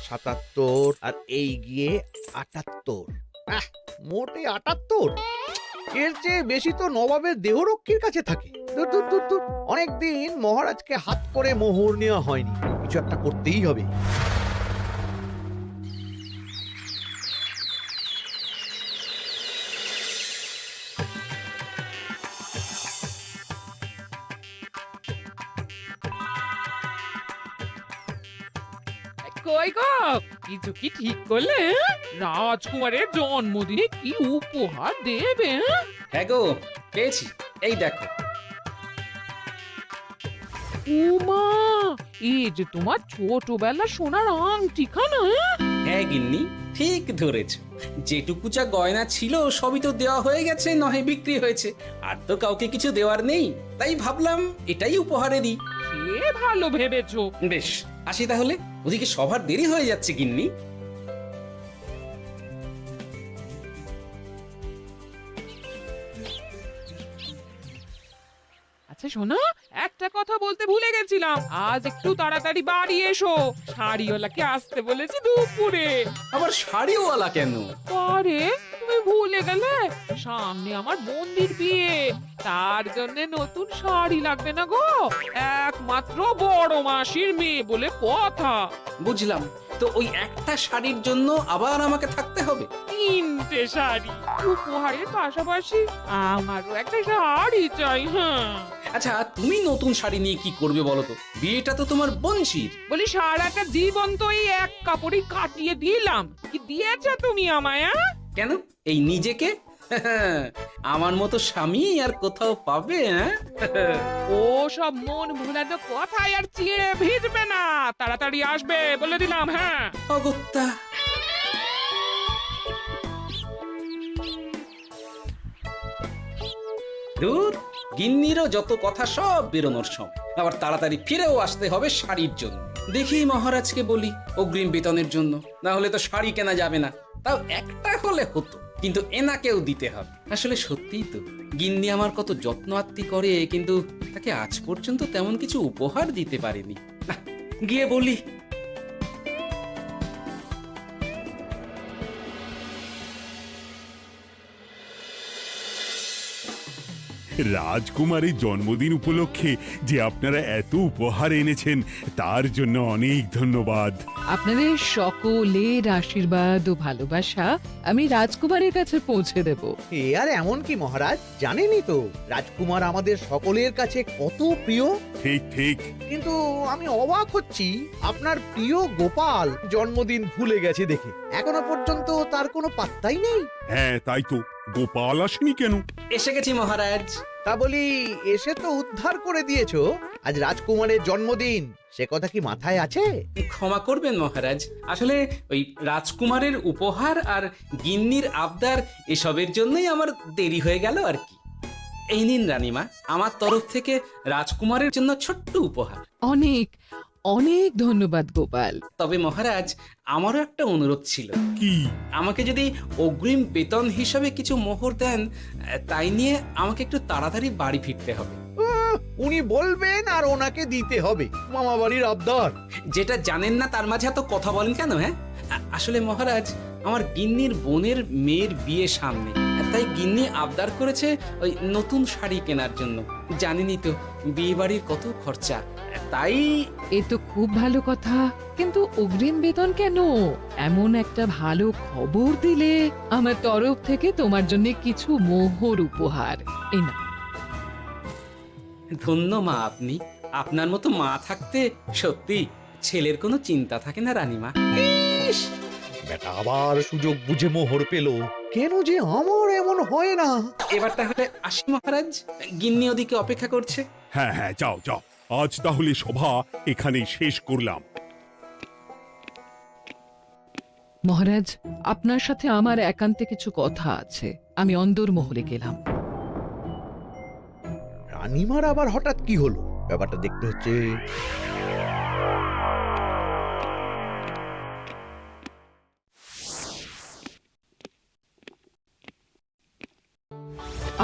৭৭ আর এই গিয়ে ৭৮। মোটে ৭৮। এর চেয়ে বেশি তো নবাবের দেহরক্ষীর কাছে থাকে। দূর দূর দূর দূর। অনেকদিন মহারাজকে হাত করে মোহর নেওয়া হয়নি, কিছু একটা করতেই হবে। কই গো, কিছু কি ঠিক করলে? রাজকুমারের জন্মদিনে কি উপহার দেবে? হ্যাঁ গো, পেয়েছি। এই দেখো। উমা, এই যে তোমার ছোটবেলা সোনার আংটিখানা। হ্যাঁ গিন্নি, ঠিক ধরেছ। যেটুকু যা গয়না ছিল সবই তো দেওয়া হয়ে গেছে, নহে বিক্রি হয়েছে। আর তো কাউকে কিছু দেওয়ার নেই, তাই ভাবলাম এটাই উপহারে দিই। সে ভালো ভেবেছো। বেশ, আসি তাহলে। ওদিকে সবার দেরি হয়ে যাচ্ছে গিন্নি। আচ্ছা শোনো, একটা কথা বলতে ভুলে গেছিলাম, আজ একটু তাড়াতাড়ি বাড়ি এসো। শাড়িওয়ালাকে আসতে বলেছি দুপুরে। আবার শাড়িওয়ালা কেন? আরে তুমি ভুলে গেলে, সামনে আমার বোনদির বিয়ে, তার জন্য নতুন শাড়ি লাগবে না গো। একমাত্র বড় মাসির মেয়ে বলে কথা। বুঝলাম। তো ওই একটা শাড়ির জন্য আবার আমাকে থাকতে হবে? 3টে শাড়ি উপহারের পাশাপাশি আমারও একটা শাড়ি চাই। হ্যাঁ আচ্ছা, তুমি নতুন শাড়ি নিয়ে কি করবে বলো তো? বিয়েটা তো তোমার বংশীর। বলি, সারাটা জীবন তো এই এক কাপড়ই কাটিয়ে দিলাম, কি দিয়েছো তুমি আমায়? কেন, এই নিজেকে? আমার মতো স্বামী আর কোথাও পাবে? ও সব মন ভুলানো কথাই আর চিড়ে ভিজবে না, তাড়াতাড়ি আসবে বলে দিলাম। হ্যাঁ অগত্যা। দূর, গিন্নিরও যত কথা সব বেরোনোর সময়। আবার তাড়াতাড়ি ফিরেও আসতে হবে শাড়ির জন্য। দেখি মহারাজকে বলি অগ্রিম বেতনের জন্য, না হলে তো শাড়ি কেনা যাবে না। তাও একটা হলে হতো, কিন্তু এনাকেও দিতে হবে। আসলে সত্যিই তো, গিন্নি আমার কত যত্ন আত্তি করে, কিন্তু তাকে আজ পর্যন্ত তেমন কিছু উপহার দিতে পারিনি। না, গিয়ে বলি। রাজকুমারের জন্মদিন উপলক্ষে যে আপনারা এত উপহার এনেছেন তার জন্য অনেক ধন্যবাদ। আপনাদের সকলের আশীর্বাদ ও ভালোবাসা আমি রাজকুমারের কাছে পৌঁছে দেব। এ আর এমন কি মহারাজ, জানেনই তো রাজকুমার আমাদের সকলের কাছে কত প্রিয়। ঠিক ঠিক। কিন্তু আমি অবাক হচ্ছি, আপনার প্রিয় গোপাল জন্মদিন ভুলে গেছে দেখে। এখনো পর্যন্ত তার কোনো পাত্তাই নেই। হ্যাঁ তাই তো, গোপাল আসেনি কেন? এসে গেছি মহারাজ। তা বলি, এসে তো উদ্ধার করে দিয়েছো। আজ রাজকুমারের জন্মদিন, সে কথা কি মাথায় আছে? ক্ষমা করবেন মহারাজ, আসলে ওই রাজকুমারের উপহার আর গিন্নির আবদার এসবের জন্যই আমার দেরি হয়ে গেল আর কি। এই নিন রানীমা, আমার তরফ থেকে রাজকুমারের জন্য ছোট্ট উপহার। অনেক অনেক ধন্যবাদ গোপাল। তবে মহারাজ, আমারও একটা অনুরোধ ছিল। কি? আমাকে যদি অগ্রিম বেতন হিসাবে কিছু মোহর দেন, তাই নিয়ে আমাকে একটু তাড়াতাড়ি বাড়ি ফিরতে হবে। উনি বলবেন আর ওনাকে দিতে হবে, মামা বাড়ির আবদার। যেটা জানেন না তার মাঝে এত কথা বলেন কেন? হ্যাঁ, আসলে মহারাজ, আমার গিন্নির বোনের মেয়ের বিয়ে সামনে, তাই গিন্নি আবদার করেছে ওই নতুন শাড়ি কেনার জন্য। জানেনই তো বিয়ে বাড়ির কত খরচা, তাই। এ তো খুব ভালো কথা, কিন্তু অগ্রিম বেতন কেন? এমন একটা ভালো খবর দিলে আমার তরফ থেকে তোমার জন্য কিছু মোহর উপহার। এই না, ধন্য মা আপনি। আপনার মতো মা থাকতে সত্যি ছেলের কোনো চিন্তা থাকে না রানীমা। ইস, বেটা আবার সুযোগ বুঝে মোহর পেল। কেন যে আমার এমন হয় না। এবার তাহলে আসি মহারাজ, গিন্নি ওদিকে অপেক্ষা করছে। হ্যাঁ হ্যাঁ, যাও যাও, আজ তাহলে সভা এখানেই শেষ করলাম। মহারাজ, আপনার সাথে আমার একান্তে কিছু কথা আছে। আমি অন্দরমহলে গেলাম। রানীমার আবার হঠাৎ কি হলো, ব্যাপারটা দেখতে হচ্ছে।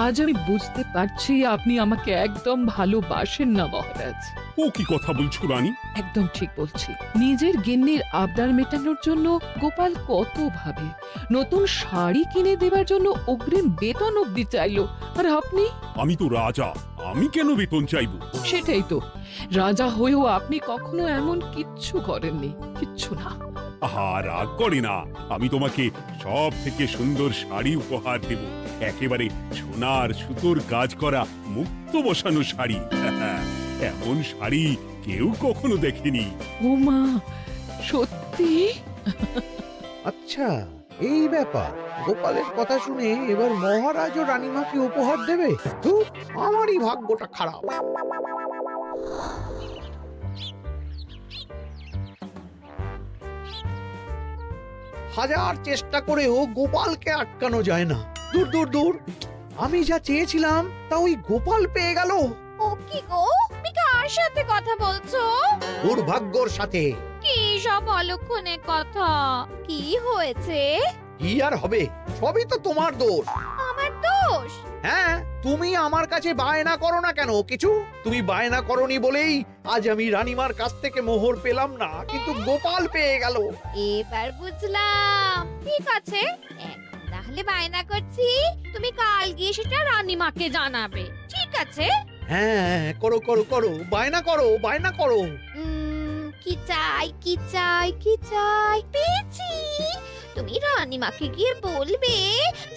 আজ আমি বুঝতে পারছি আপনি আমাকে একদম ভালোবাসেন না মহারাজ। ও কি কথা বলছো রানী? একদম ঠিক বলছি। নিজের গিন্নির আবদার মেটানোর জন্য গোপাল কত ভাবে, নতুন শাড়ি কিনে দেবার জন্য অগ্রিম বেতন অব্দি চাইলো, আর আপনি? আমি তো রাজা, আমি কেন বেতন চাইবো? সেটাই তো, রাজা হয়েও আপনি কখনো এমন কিচ্ছু করেননি, কিচ্ছু না। আহা, রাগ করে না। আমি তোমাকে সব থেকে সুন্দর শাড়ি উপহার দেব, একেবারে সোনার সুতোর কাজ করা মুক্ত বসানো শাড়ি। এমন শাড়ি কেউ কখনো দেখেনি। ও মা, সত্যি? আচ্ছা, এই ব্যাপার। গোপালের কথা শুনে এবার মহারাজ ও রানীমাকে উপহার দেবে? ধুর, আমারই ভাগ্যটা খারাপ। হাজার চেষ্টা করেও গোপালকে আটকানো যায় না। দূর দূর দূর, আমি যা চেয়েছিলাম তা ওই গোপাল পেয়ে গেল। ও কি গো, তুমি কার সাথে কথা বলছো? দুর্ভাগ্যর সাথে। কি সব অলক্ষণে কথা? কি হয়েছে? কি আর হবে, সবই তো তোমার দোষ। আমার দোষ? হ্যাঁ, তুমি আমার কাছে বায়না করো না কেন কিছু? তুমি বায়না করনি বলেই আজ আমি রানীমার কাছ থেকে মোহর পেলাম না, কিন্তু গোপাল পেয়ে গেল। এবার বুঝলাম। ঠিক আছে, এখন তাহলে বায়না করছি, তুমি কাল গিয়ে সেটা রানীমাকে জানাবে, ঠিক আছে? হ্যাঁ, করো করো করো, বায়না করো, বায়না করো। কি চাই, কি চাই, কি চাই? পেয়েছি। তুমি রানীমাকে গিয়ে বলবে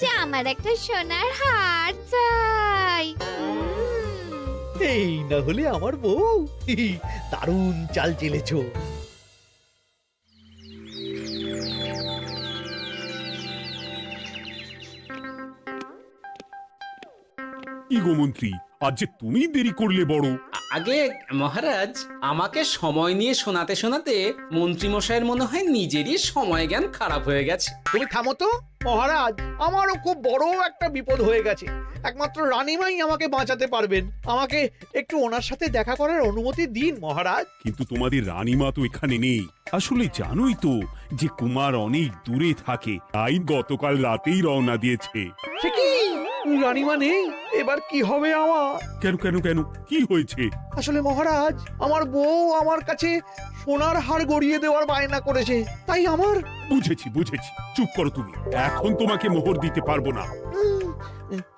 যে আমার একটা সোনার হার চাই। এই না হলে আমার বউ। দারুণ চাল চেলেছো। কি গো মন্ত্রী, আজ যে তুমি দেরি করলে বড়। আগে মহারাজ, আমাকে সময় নিয়ে শোনাতে শোনাতে মন্ত্রীমশাইয়ের মনে হয় নিজেরই সময় জ্ঞান খারাপ হয়ে গেছে। তুমি থামো তো মহারাজ, আমারও খুব বড় একটা বিপদ হয়ে গেছে। একমাত্র রানীমাই আমাকে বাঁচাতে পারবেন। আমাকে একটু ওনার সাথে দেখা করার অনুমতি দিন মহারাজ। কিন্তু তোমাদের রানীমা তো এখানে নেই। আসলে জানোই তো যে কুমার অনেক দূরে থাকে, তাই গতকাল রাতেই রওনা দিয়েছে। সে কি, রানীমা নেই? এবার কি হবে আমার? কেন কেন কেন, কি হয়েছে? আসলে মহারাজ, আমার বউ আমার কাছে সোনার হার গড়িয়ে দেওয়ার বায়না করেছে, তাই আমার। বুঝেছি বুঝেছি, চুপ করো তুমি। এখন তোমাকে মোহর দিতে পারবো না।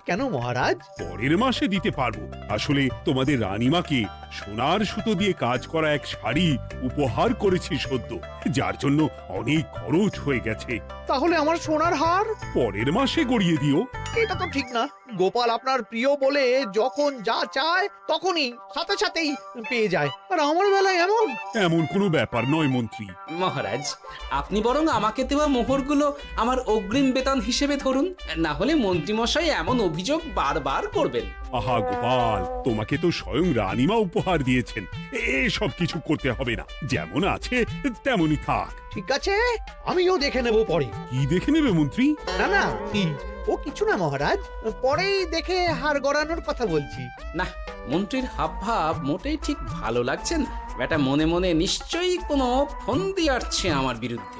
কেন মহারাজ? পরের মাসে দিতে পারবো। আসলে তোমাদের রানীমাকে সোনার সুতো দিয়ে কাজ করা এক শাড়ি উপহার করেছি সদ্য, যার জন্য অনেক খরচ হয়ে গেছে। তাহলে আমার সোনার হার পরের মাসে গড়িয়ে দিও। এটা তো ঠিক না। গোপাল আপনার প্রিয় বলে যখন যা চায় তখনই সাথে সাথেই পেয়ে যায়, আর আমার বেলায় এমন। এমন কোনো ব্যাপার নয় মন্ত্রী। মহারাজ, আপনি বরং আমাকে দেওয়া মোহরগুলো আমার অগ্রিম বেতন হিসেবে ধরুন, না হলে মন্ত্রীমশাই এমন অভিযোগ বারবার করবেন। আহা গোপাল, তোমাকে তো স্বয়ং রানীমা উপহার দিয়েছেন, এসব কিছু করতে হবে না। যেমন আছে তেমনই থাক। ঠিক আছে, আমিও দেখে নেব পরে। কি দেখে নেবে মন্ত্রী? না না, ও কিছু না মহারাজ, পরেই দেখে হার গড়ানোর কথা বলছি। না, মন্ত্রীর হাবভাব মোটেই ঠিক ভালো লাগছে না। বেটা মনে মনে নিশ্চয়ই কোনো ফন্দি আটছে আমার বিরুদ্ধে।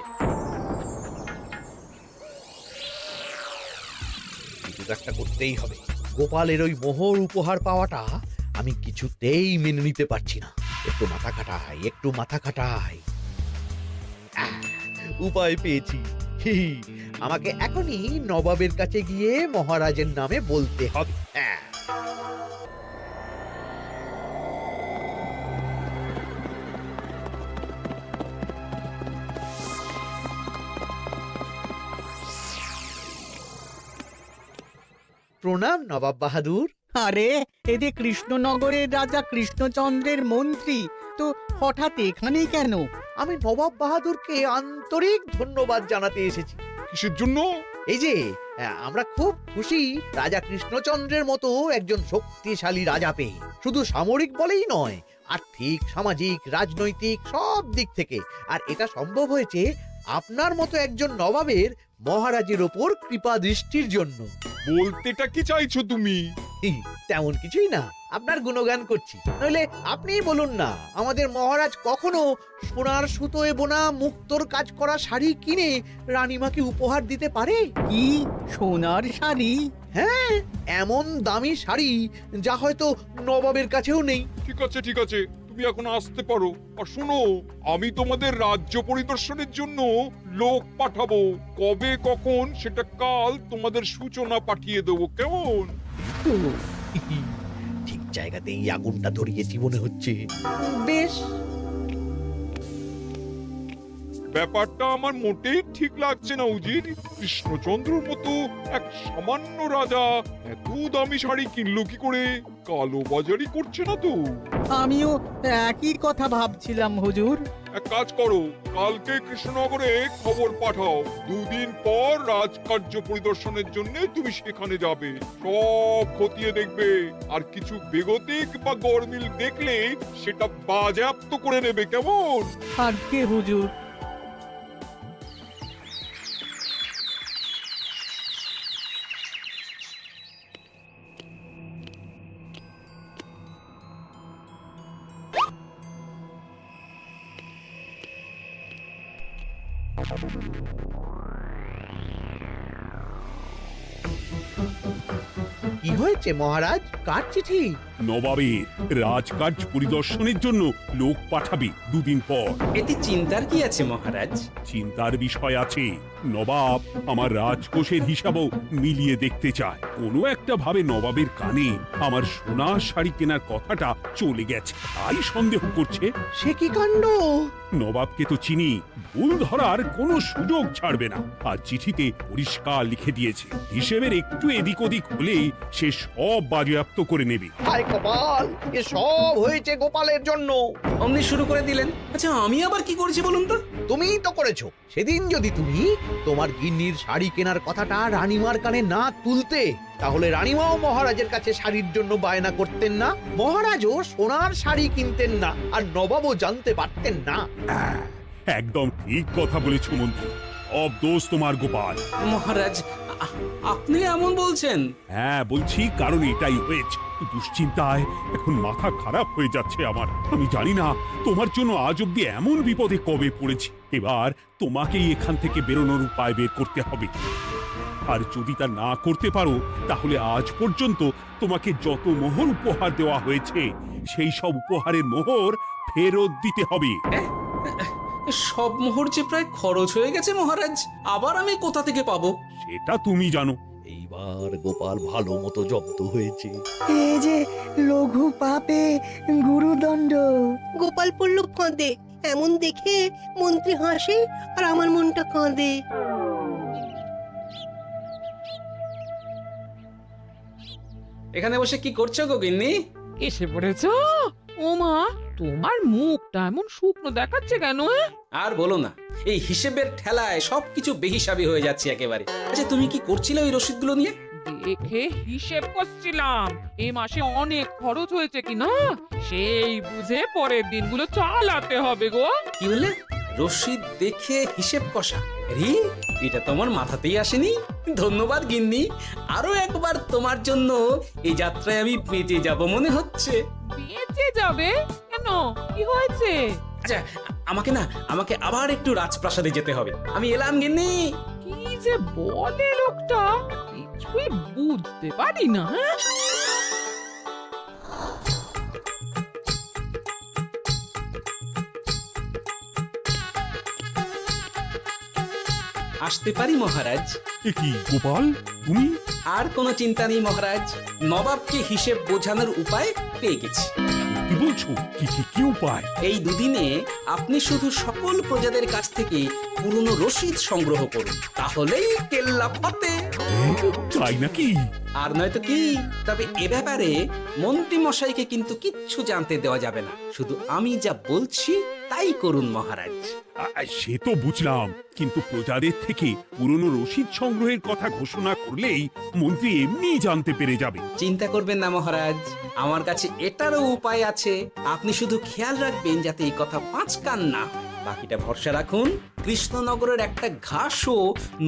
কিছু একটা করতেই হবে। গোপালের ওই মোহর উপহার পাওয়াটা আমি কিছুতেই মেনে নিতে পারছি না। একটু মাথা খাটাই, একটু মাথা খাটাই। উপায় পেয়েছি। আমাকে এখনই নবাবের কাছে গিয়ে মহারাজের নামে বলতে হবে। প্রণাম নবাব বাহাদুর। আরে এদের কৃষ্ণনগরের রাজা কৃষ্ণচন্দ্রের মন্ত্রী, তো হঠাৎ এখানেই কেন? আমি নবাব বাহাদুরকে আন্তরিক ধন্যবাদ জানাতে এসেছি। কিসের জন্য? এই যে আমরা খুব খুশি রাজা কৃষ্ণচন্দ্রের মতো একজন শক্তিশালী রাজা পেয়ে। শুধু সামরিক বলেই নয়, আর্থিক, সামাজিক, রাজনৈতিক সব দিক থেকে। আর এটা সম্ভব হয়েছে আপনার মতো একজন নবাবের মহারাজের ওপর কৃপা দৃষ্টির জন্য। বলতেটা কি চাইছো তুমি? তেমন কিছুই না, আপনার গুণগান করছি। নইলে আপনিই বলুন না, আমাদের মহারাজ কখনো সোনার সুতোয় বোনা মুক্তোর কাজ করা শাড়ি কিনে রানীমাকে উপহার দিতে পারে? কি সোনার শাড়ি? হ্যাঁ, এমন দামি শাড়ি যা হয়তো নবাবের কাছেও নেই। ঠিক আছে ঠিক আছে, তুমি এখন আসতে পারো। আর শোনো, আমি তোমাদের রাজ্য পরিদর্শনের জন্য লোক পাঠাবো। কবে কখন সেটা কাল তোমাদের সূচনা পাঠিয়ে দেবো, কেমন? তো, ঠিক জায়গাতেই আগুনটা ধরিয়েছি মনে হচ্ছে। বেশ। ব্যাপারটা আমার মোটেই ঠিক লাগছে না উজির। কৃষ্ণচন্দ্রর মতো এক সামান্য রাজা এত দামি শাড়ি কিনলো কি করে? কালো বাজারি করছে না তো? আমিও একই কথা ভাবছিলাম হুজুর। এক কাজ করো, কালকে কৃষ্ণনগরে খবর পাঠাও। 2 দিন পর রাজকার্য পরিদর্শনের জন্য তুমি সেখানে যাবে। সব খতিয়ে দেখবে, আর কিছু বেগতিক বা গরমিল দেখলে সেটা বাজেয়াপ্ত করে নেবে, কেমন? আজ্ঞে হুজুর। কি হয়েছে মহারাজ? কার চিঠি? নবাবের রাজকার্য পরিদর্শনের জন্য লোক পাঠাবে 2 দিন পর। এতে চিন্তার কি আছে মহারাজ? চিন্তার বিষয় আছে। নবাব আমার রাজকোষের হিসাবও মিলিয়ে দেখতে চায়। কোনো একটা ভাবে নবাবের কানে আমার সোনার শাড়ি কেনার কথাটা চলে গেছে, তাই সন্দেহ করছে। সে কি কাণ্ড! নবাবকে তো চিনি, ভুল ধরার কোনো সুযোগ ছাড়বে না। আর চিঠিতে পরিষ্কার লিখে দিয়েছে, হিসেবের একটু এদিক ওদিক হলেই সে সব বাজেয়াপ্ত করে নেবে। হায় কপাল, এ সব হয়েছে গোপালের জন্য। অমনি শুরু করে দিলেন। আচ্ছা, আমি আবার কি করেছি বলুন তো? তুমিই তো করেছো। সেদিন যদি তুমি তোমার গিন্নির শাড়ি কেনার কথাটা রানীমার কানে না তুলতে, তাহলে রানীমাও মহারাজের কাছে শাড়ির জন্য বায়না করতেন না, মহারাজও সোনার শাড়ি কিনতেন না, আর নবাবও জানতে পারতেন না। একদম ঠিক কথা বলেছ মন্ত্রী, সব দোষ তোমার গোপাল। মহারাজ, আপনি এমন বলছেন? হ্যাঁ বলছি, কারণ এটাই হয়েছে। দুশ্চিন্তায় এখন মাথা খারাপ হয়ে যাচ্ছে আমার। আমি জানি না তোমার জন্য আজ অব্দি এমন বিপদে কবে পড়েছি। এবার তোমাকেই এখান থেকে বেরোনোর উপায় বের করতে হবে। আর যদি তা না করতে পারো, তাহলে আজ পর্যন্ত তোমাকে যত মোহর উপহার দেওয়া হয়েছে সেই সব উপহারের মোহর ফেরত দিতে হবে। সব মোহর যে প্রায় খরচ হয়ে গেছে মহারাজ, আবার আমি কোথা থেকে পাবো? সেটা তুমি জানো। এইবার গোপাল ভালো মতো জব্দ হয়েছে। এই যে লঘু পাপে গুরুদণ্ড। গোপাল পড়ল ফাঁদে। এমন দেখে মন্ত্রী হাসে আর আমার মনটা কাঁদে। এখানে বসে কি করছো গো গিন্নি? এসে পড়েছ? ওমা, তোমার মুখটা এমন শুকনো দেখাচ্ছে কেন? আর বলো না, এই হিসেবের ঠেলায় সবকিছু বেহিসাবি হয়ে যাচ্ছে একেবারে। আচ্ছা, তুমি কি করছিলে ওই রসিদগুলো নিয়ে? দেখে হিসেব করছিলাম এই মাসে অনেক খরচ হয়েছে কিনা, সেই বুঝে পরের দিনগুলো চালাতে হবে গো। কি বললে? রসিদ দেখে হিসেব কষা? রি, এটা তোমার মাথাতেই আসেনি। ধন্যবাদ গিন্নি, আরো একবার তোমার জন্য এই যাত্রায় আমি বেঁচে যাব মনে হচ্ছে। বেঁচে যাবে কেন? কি হয়েছে? আচ্ছা, আমাকে আবার একটু রাজপ্রাসাদে যেতে হবে। আমি এলাম গিন্নি। কি যে বলে লোকটা, কিছুই বুঝতে পারি না। আসতে পারি মহারাজ? এ কি গোপাল, তুমি? আর কোনো চিন্তা নেই মহারাজ, নবাবকে হিসেব বোঝানোর উপায় পেয়ে গেছি। কি বলছো? কি উপায়? এই দুদিনে আপনি শুধু সকল প্রজাদের কাছ থেকে পুরনো রসিদ সংগ্রহ করুন, তাহলেই কেল্লা ফতে। তাই নাকি? আর নয়তো কি? তবে এ ব্যাপারে মন্ত্রী মশাইকে কিন্তু কিচ্ছু জানতে দেওয়া যাবে না। শুধু আমি যা বলছি তাই করুন মহারাজ। সে তো বুঝলাম, কিন্তু প্রজাদের থেকে পুরনো রসিদ সংগ্রহের কথা ঘোষণা করলেই মন্ত্রী এমনি জানতে পেরে যাবে। চিন্তা করবেন না মহারাজ, আমার কাছে এটারও উপায় আছে। আপনি শুধু খেয়াল রাখবেন যাতে এই কথা 5 কান না হয়। বাকিটা ভরসা রাখুন, কৃষ্ণনগরের একটা ঘাসও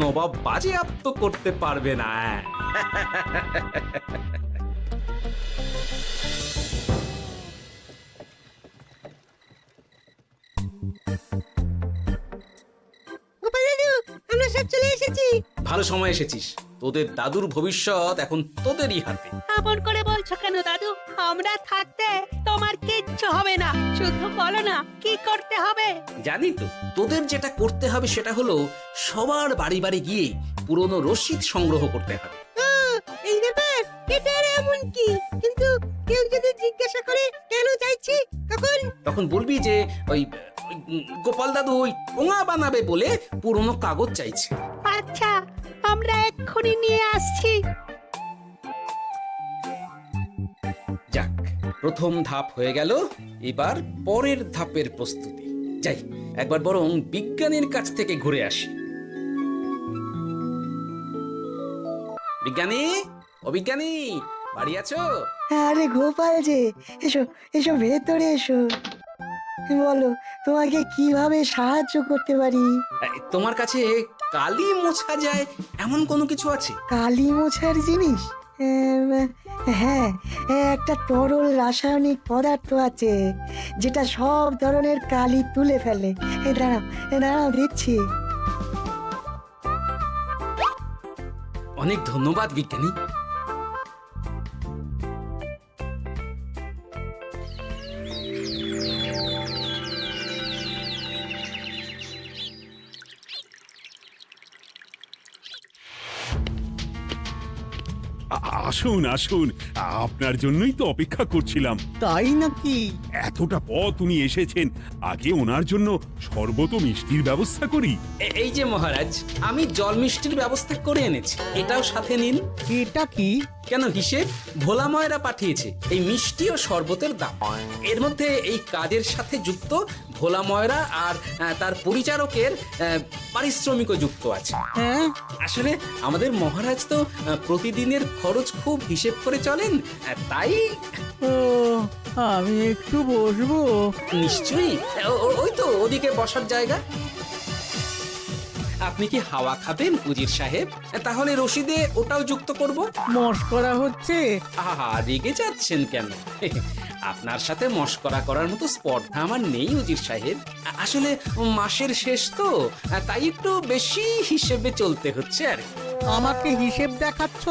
নবাব বাজেয়াপ্ত করতে পারবে না। জিজ্ঞাসা চলে এসেছি। ভালো সময় এসেছিস, তোদের দাদুর ভবিষ্যৎ এখন তোদেরই হাতে। আপন করে বলছো কেন দাদু? আমরা থাকতে তোমার কিচ্ছু হবে না, শুধু বলো না কি করতে হবে। জানি তো, তোদের যেটা করতে হবে সেটা হলো সবার বাড়ি বাড়ি গিয়ে পুরনো রসিদ সংগ্রহ করতে হবে। এই ব্যাপার, এটা আর এমন কি? কিন্তু কেউ যদি জিজ্ঞাসা করে কেন চাইছি, তখন বলবি যে ওই গোপাল দাদু ওই টোঙা বানাবে বলে পুরনো কাগজ চাইছে। আচ্ছা, আমরা এক্ষুনি নিয়ে আসছি। যাক, প্রথম ধাপ হয়ে গেল, এবার পরের ধাপের প্রস্তুতি। যাই, একবার বরং বিজ্ঞানীর কাছ থেকে ঘুরে আসি। বিজ্ঞানী, ও বিজ্ঞানী, বাড়ি আছো? আরে গোপাল যে, এসো এসো ভেতরে এসো। বলো, তোমাকে কিভাবে সাহায্য করতে পারি? তোমার কাছে কালি মোছা যায় এমন কোনো কিছু আছে? কালি মোছার জিনিস? হ্যাঁ, একটা তরল রাসায়নিক পদার্থ আছে যেটা সব ধরনের কালি তুলে ফেলে। দাঁড়াও দিচ্ছি। অনেক ধন্যবাদ বিজ্ঞানী। আসুন আসুন, আপনার জন্যই তো অপেক্ষা করছিলাম। তাই নাকি? এতটা পথ উনি এসেছেন, আগে ওনার জন্য শরবত ও মিষ্টির ব্যবস্থা করি। এই যে মহারাজ, আমি জল মিষ্টির ব্যবস্থা করে এনেছি, এটাও সাথে নিন। এটা কি? কেন, হিসেব ভোলা ময়রা পাঠিয়েছে এই মিষ্টি ও শরবতের দাম। এর মধ্যে এই কাজের সাথে যুক্ত ভোলা ময়রা আর তার পরিচারকের পারিশ্রমিকও যুক্ত আছে। হ্যাঁ, আসলে আমাদের মহারাজ তো প্রতিদিনের খরচ খুব হিসেব করে চলেন, তাই। ও, আমি একটু বসবো? নিশ্চয়ই, ওই তো ওদিকে বসার জায়গা। আপনি কি হাওয়া খাবেন উজির সাহেব? তাহলে রশিদে ওটাও যুক্ত করব। মশকরা হচ্ছে? আহা, রেগে যাচ্ছেন কেন? আপনার সাথে মশকরা করার মতো স্পর্ধা আমার নেই উজির সাহেব। আসলে মাসের শেষ তো, তাই একটু বেশি হিসেবে চলতে হচ্ছে আর কি। আমাকে হিসেব দেখাচ্ছ?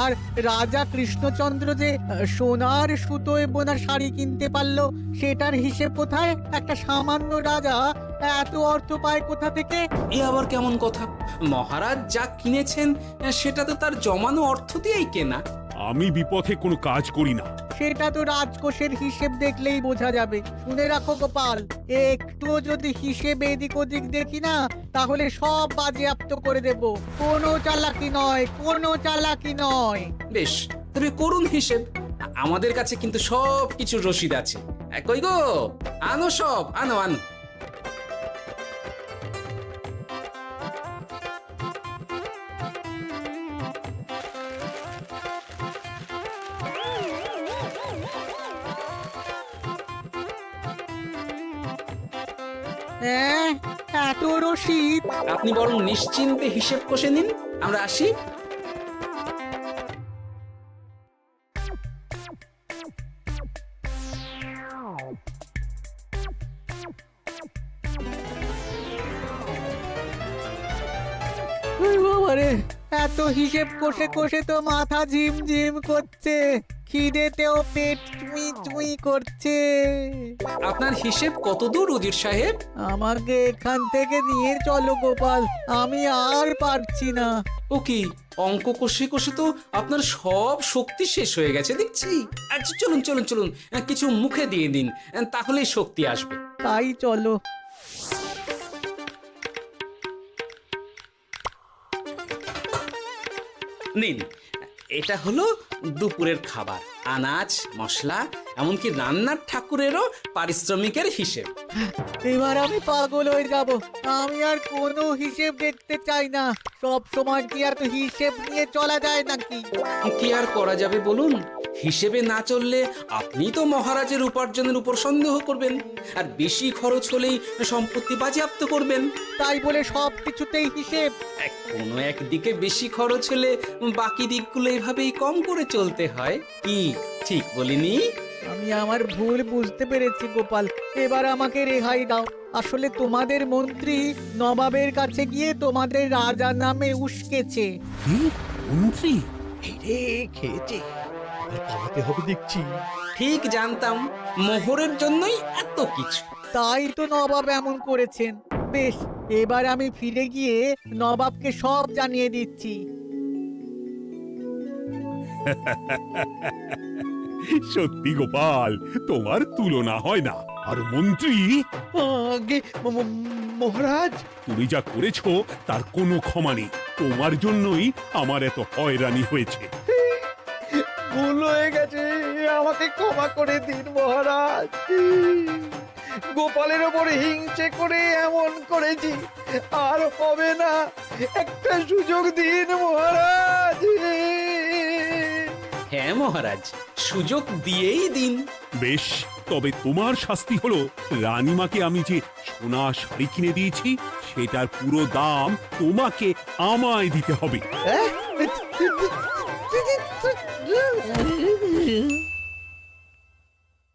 আর রাজা কৃষ্ণচন্দ্র যে সোনার সুতোয় বোনা শাড়ি কিনতে পারলো, সেটার হিসেব কোথায়? একটা সামান্য রাজা এত অর্থ পায় কোথা থেকে? এ আবার কেমন কথা? মহারাজ যা কিনেছেন সেটা তো তার জমানো অর্থ দিয়েই কেনা। আমি বিপথে কোনো কাজ করি না। সেটা তো রাজকোষের হিসেব দেখলেই বোঝা যাবে। শুনে রাখো গোপাল, একটুও যদি হিসেব এদিক ওদিক দেখি না, তাহলে সব বাজেয়াপ্ত করে দেব। কোনো চালাকি নয়, কোনো চালাকি নয়। বেশ, তবে করুন হিসেব। আমাদের কাছে কিন্তু সব কিছুর রসিদ আছে। কই গো, আনো সব, আনো আনো। হ্যাঁ, এত রসিদ? আপনি বরং নিশ্চিন্তে হিসেব কষে নিন, আমরা আসি। বাবারে, এত হিসেব কষে কষে তো মাথা ঝিমঝিম করছে, খিদেতেও পেট চুই চুই করছে। আপনার হিসেব কত দূর উজির সাহেব? আমাকে এখান থেকে নিয়ে চলো গোপাল, আমি আর পারছি না। ও কি, অঙ্ক কষে কষে তো আপনার সব শক্তি শেষ হয়ে গেছে দেখছি। আচ্ছা চলুন চলুন চলুন, কিছু মুখে দিয়ে দিন, তাহলেই শক্তি আসবে। তাই চলো। নিন, এটা হলো দুপুরের খাবার, আনাজ মশলা এমনকি রান্নার ঠাকুরেরও পারিশ্রমিকের হিসেব। এবার আমি পাগল হয়ে যাব। আমি আর কোনো হিসেব দেখতে চাই না। সব সময় কি আর হিসেব নিয়ে চলা যায় নাকি? কি আর করা যাবে বলুন? হিসেবে না চললে আপনি তো মহারাজের উপার্জনের উপর সন্দেহ করবেন, আর বেশি খরচ হলেই সম্পত্তি বাজেয়াপ্ত করবেন। তাই বলে সব কিছুতেই হিসেব? কোনো একদিকে বেশি খরচ হলে বাকি দিকগুলো এভাবেই কম করে চলতে হয়। কি ঠিক বলিনি? আমি আমার ভুল বুঝতে পেরেছি গোপাল, এবার আমাকে রেহাই দাও। আসলে তোমাদের মন্ত্রী নবাবের কাছে গিয়ে তোমাদের রাজা নামে উস্কেছে। কি মন্ত্রী? এই রে খেয়েছে, এবার পালাতে হবে দেখছি। ঠিক জানতাম মোহরের জন্যই এত কিছু। তাই তো নবাব এমন করেছেন। বেশ, এবার আমি ফিরে গিয়ে নবাবকে সব জানিয়ে দিচ্ছি। সত্যি গোপাল, তোমার তুলনা হয় না। আর মন্ত্রী, আগে মহারাজ, তুমি যা করেছো তার কোনো ক্ষমা নেই। তোমার জন্যই আমার এত হয়রানি হয়েছে। ভুল হয়ে গেছে, আমাকে ক্ষমা করে দিন মহারাজ। গোপালের ওপরে হিংসে করে এমন করেছি, আর হবে না। একটা সুযোগ দিন মহারাজ। হ্যাঁ মহারাজ, সুযোগ দিয়েই দিন। বেশ, তবে তোমার শাস্তি হলো রানীমাকে আমি যে সোনা শাড়ি কিনে দিয়েছি সেটার পুরো দাম তোমাকে আমায় দিতে হবে।